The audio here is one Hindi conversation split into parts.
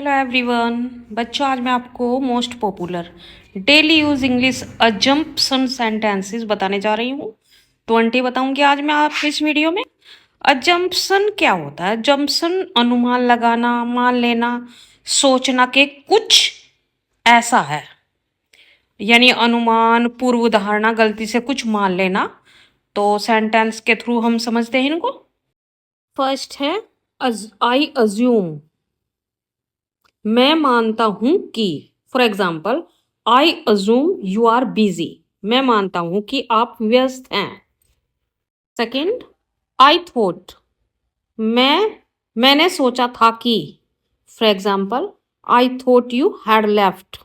Hello everyone. बच्चों, आज मैं आपको most popular daily use English assumption sentences बताने जा रही हूँ। 20 बताऊंगी आज मैं आपको इस वीडियो में। अजम्पशन क्या होता है? अजम्पशन अनुमान लगाना, मान लेना, सोचना के कुछ ऐसा है, यानी अनुमान, पूर्व धारणा, गलती से कुछ मान लेना। तो सेंटेंस के थ्रू हम समझते हैं इनको। फर्स्ट है आई अज्यूम, मैं मानता हूं कि। For example, I assume you are busy, मैं मानता हूं कि आप व्यस्त हैं। सेकेंड, आई थॉट, मैंने सोचा था कि। For example, I thought you had left,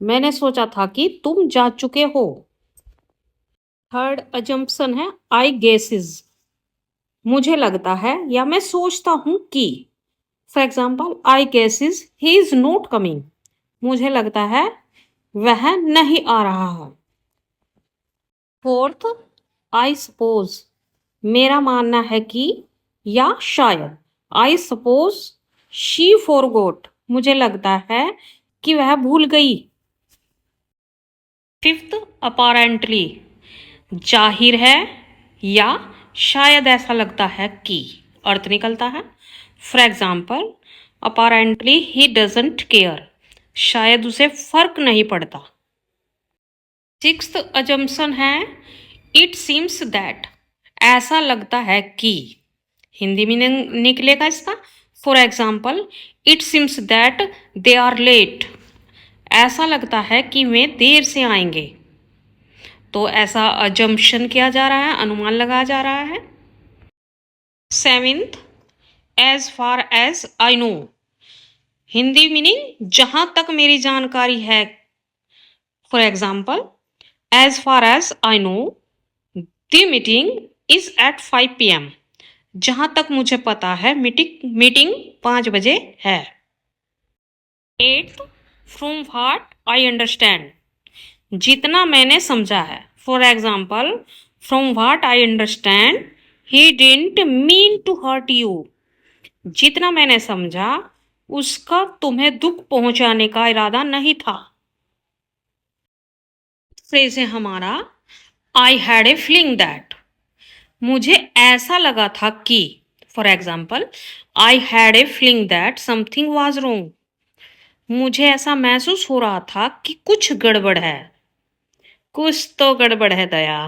मैंने सोचा था कि तुम जा चुके हो। थर्ड अजम्पशन है आई गेसेस, मुझे लगता है या मैं सोचता हूं कि। For example, I guesses he is not coming, मुझे लगता है वह नहीं आ रहा है। फोर्थ, आई सपोज, मेरा मानना है कि या शायद। आई सपोज शी फॉरगॉट, मुझे लगता है कि वह भूल गई। फिफ्थ, अपैरेंटली, जाहिर है या शायद ऐसा लगता है कि अर्थ निकलता है। For example, apparently he doesn't care, शायद उसे फर्क नहीं पड़ता। सिक्स्थ अजम्पशन है इट सीम्स दैट, ऐसा लगता है कि। हिंदी में निकलेगा इसका। For example, it seems that they are late, ऐसा लगता है कि वे देर से आएंगे। तो ऐसा अजम्पशन किया जा रहा है, अनुमान लगाया जा रहा है। Seventh, as far as I know, Hindi meaning जहां तक मेरी जानकारी है। For example, as far as I know the meeting is at 5 PM, जहां तक मुझे पता है मीटिंग 5 बजे है। Eighth, from what I understand, जितना मैंने समझा है। For example, from what I understand he didn't mean to hurt you, जितना मैंने समझा उसका तुम्हें दुख पहुंचाने का इरादा नहीं था। फ्रेज है हमारा I had a feeling that, मुझे ऐसा लगा था कि। For example, I had a feeling that something was wrong, मुझे ऐसा महसूस हो रहा था कि कुछ गड़बड़ है। कुछ तो गड़बड़ है दया।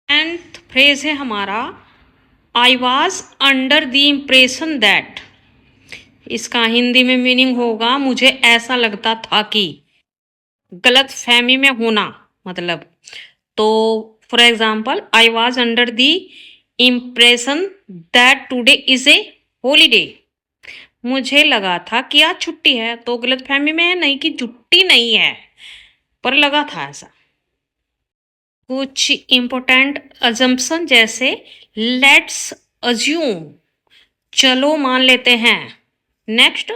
एंड फ्रेज है हमारा I was under the impression that, इसका हिंदी में मीनिंग होगा मुझे ऐसा लगता था कि। गलत फहमी में होना मतलब। तो for example, I was under the impression that today is a holiday, मुझे लगा था कि आज छुट्टी है। तो गलत फहमी में है नहीं कि छुट्टी नहीं है, पर लगा था ऐसा। कुछ इंपॉर्टेंट अजम्पशन जैसे लेट्स अज्यूम, चलो मान लेते हैं। नेक्स्ट,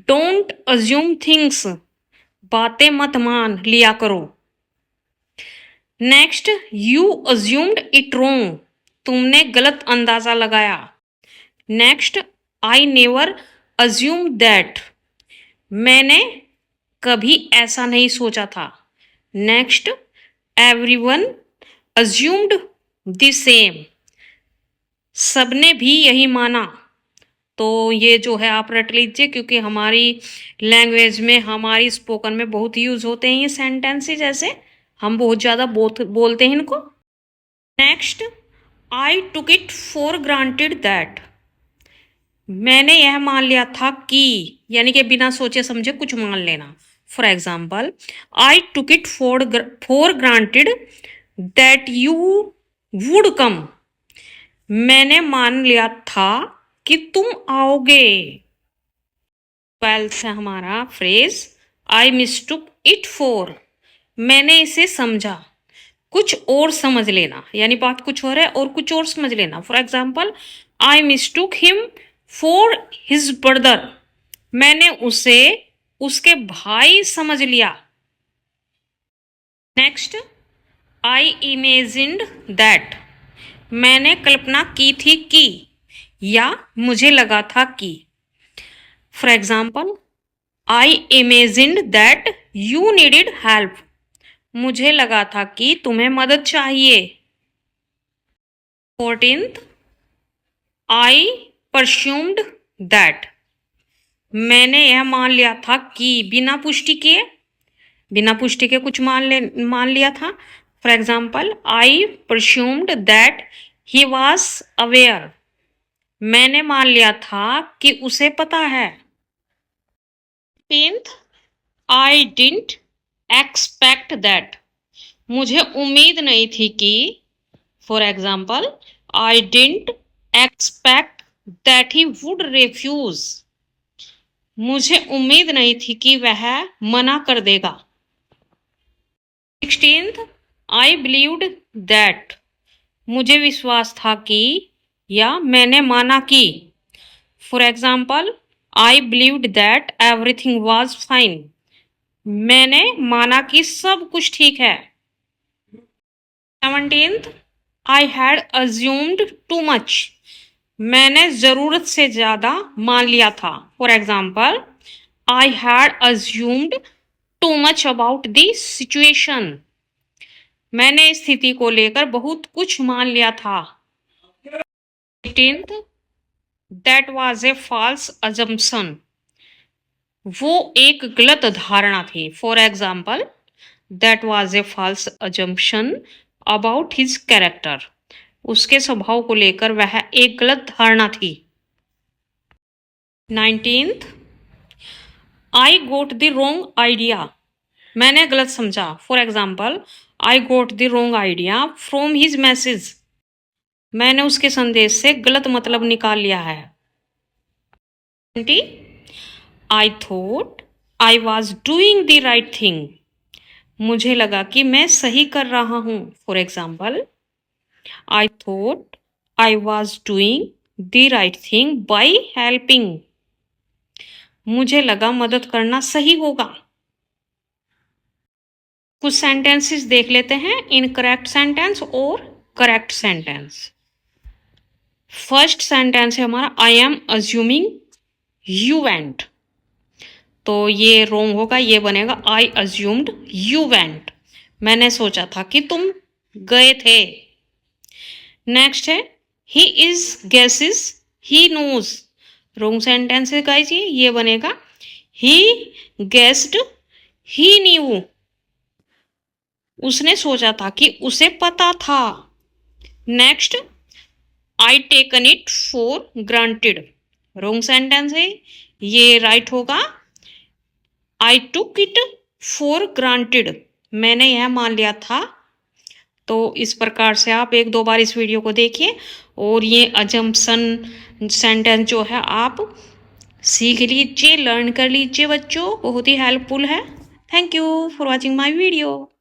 डोंट अज्यूम थिंग्स, बातें मत मान लिया करो। नेक्स्ट, यू अज्यूम्ड इट रोंग, तुमने गलत अंदाजा लगाया। Next, I never assume that, मैंने कभी ऐसा नहीं सोचा था। Next, everyone assumed the same, सबने भी यही माना। तो ये जो है आप रट लीजिए, क्योंकि हमारी लैंग्वेज में, हमारी स्पोकन में बहुत यूज होते हैं ये सेंटेंसेस, ऐसे हम बहुत ज़्यादा बोलते हैं इनको। Next, I took it for granted that, मैंने यह मान लिया था कि, यानी कि बिना सोचे समझे कुछ मान लेना। For example, I took it for granted that you would come, मैंने मान लिया था कि तुम आओगे। 12th है हमारा phrase I mistook it for, मैंने इसे समझा। कुछ और समझ लेना, यानी बात कुछ और है और कुछ और समझ लेना। For example, I mistook him for his brother, मैंने उसे उसके भाई समझ लिया। नेक्स्ट, आई इमेजिन्ड दैट, मैंने कल्पना की थी कि, या मुझे लगा था कि। For example, I imagined that you needed help. मुझे लगा था कि तुम्हें मदद चाहिए। 14th, I presumed that. मैंने यह मान लिया था कि, बिना पुष्टि के कुछ मान लिया था। For example, I presumed that he was aware. मैंने मान लिया था कि उसे पता है। 15th, I didn't expect that. मुझे उम्मीद नहीं थी कि, for example, I didn't expect that he would refuse. मुझे उम्मीद नहीं थी कि वह मना कर देगा। 16th, I believed that. मुझे विश्वास था कि, या मैंने माना कि। For example, I believed that everything was fine. मैंने माना कि सब कुछ ठीक है। 17th, I had assumed too much. मैंने जरूरत से ज्यादा मान लिया था। For example, I had assumed too much about the situation. मैंने स्थिति को लेकर बहुत कुछ मान लिया था। 18th, that was a false assumption. वो एक गलत धारणा थी। For example, that was a false assumption about his character. उसके स्वभाव को लेकर वह एक गलत धारणा थी। 19th, I goat the wrong idea. मैंने गलत समझा। For example, I goat the wrong idea from his message. मैंने उसके संदेश से गलत मतलब निकाल लिया है। 20, I thought I was doing the right thing. मुझे लगा कि मैं सही कर रहा हूं। For example, I thought I was doing the right thing by helping. मुझे लगा मदद करना सही होगा। कुछ सेंटेंसेस देख लेते हैं, इनकरेक्ट सेंटेंस और करेक्ट सेंटेंस। फर्स्ट सेंटेंस है हमारा, I am assuming you went. तो ये रोंग होगा, ये बनेगा आई अज्यूम्ड यू वेंट। मैंने सोचा था कि तुम गए थे। नेक्स्ट है, he is guesses he knows. Wrong sentence है गाइस, ये बनेगा ही गेस्ड ही न्यू। उसने सोचा था कि उसे पता था। Next, I taken it for granted. Wrong sentence है, ये राइट होगा आई टुक इट फॉर ग्रांटेड। मैंने यह मान लिया था। तो इस प्रकार से आप एक दो बार इस वीडियो को देखिए और ये अजम्पशन सेंटेंस जो है आप सीख लीजिए, लर्न कर लीजिए बच्चों। बहुत ही हेल्पफुल है। Thank you for watching my video.